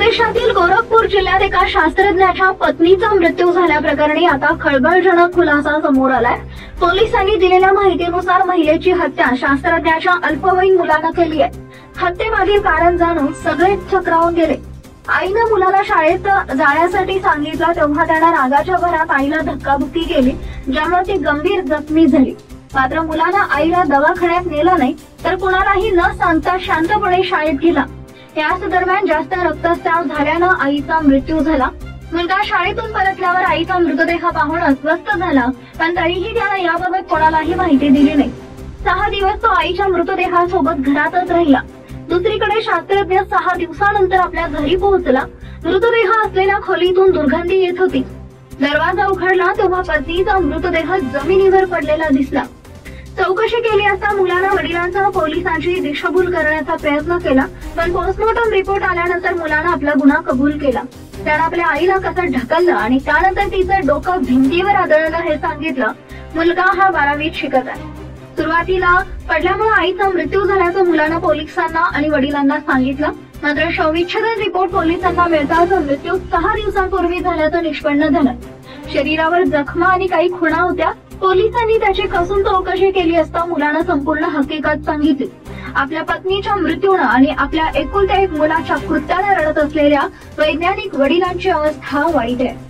ओडिशातील गोरखपूर जिल्ह्यात एका शास्त्रज्ञाच्या पत्नीचा मृत्यू झाल्याप्रकरणी आता खळबळजनक खुलासा समोर आलाय। पोलिसांनी दिलेल्या माहितीनुसार महिलेची हत्या शास्त्रज्ञाच्या अल्पवयीन मुलानं केली आहे। हत्येमागील कारण जाणून सगळे चक्रावून गेले। आईनं मुलाला शाळेत जाण्यासाठी सांगितलं तेव्हा त्यानं रागाच्या भरात आईला धक्काबुक्की केली, ज्यामुळे ती गंभीर जखमी झाली। मात्र मुलानं आईला दवाखान्यात नेलं नाही तर कुणालाही न सांगता शांतपणे शाळेत गेला। याच दरम्यान जास्त रक्तस्राव झाल्यानं आईचा मृत्यू झाला। मुलगा शाळेतून परतल्यावर आईचा मृतदेह पाहून अस्वस्थ झाला, पण तरीही त्यानं याबाबत कोणालाही माहिती दिली नाही। 6 दिवस तो आईच्या मृतदेहासोबत घरातच राहिला। दुसरीकडे शास्त्रज्ञ 6 दिवसानंतर आपल्या घरी पोहोचला। मृतदेह असलेल्या खोलीतून दुर्गंधी येत होती। दरवाजा उघडला तेव्हा पत्नीचा मृतदेह जमिनीवर पडलेला दिसला। चौकशी केली असता मुलानं वडिलांसह पोलिसांची दिशाभूल करण्याचा प्रयत्न केला, पण पोस्टमॉर्टम रिपोर्ट आल्यानंतर मुलानं आपला गुन्हा कबूल केला। त्यानं आपल्या आईला कसं ढकललं आणि त्यानंतर तिचं डोकं भिंतीवर आदळलं हे सांगितलं। मुलगा हा 12वीत शिकत आहे। सुरुवातीला पडल्यामुळे आईचा मृत्यू झाल्याचं मुलानं पोलिसांना आणि वडिलांना सांगितलं, मात्र शवविच्छेदन रिपोर्ट पोलिसांना मिळताच मृत्यू 6 दिवसांपूर्वी झाल्याचं निष्पन्न झालं। शरीरावर जखमा आणि काही खुणा होत्या। पोलिसांनी त्याची कसून चौकशी केली असता मुलानं संपूर्ण हकीकत सांगितली। आपल्या पत्नीच्या मृत्यूनं आणि आपल्या एकुलत्या एक मुलाच्या कृत्याने रडत असलेल्या वैज्ञानिक वडिलांची अवस्था वाईट आहे।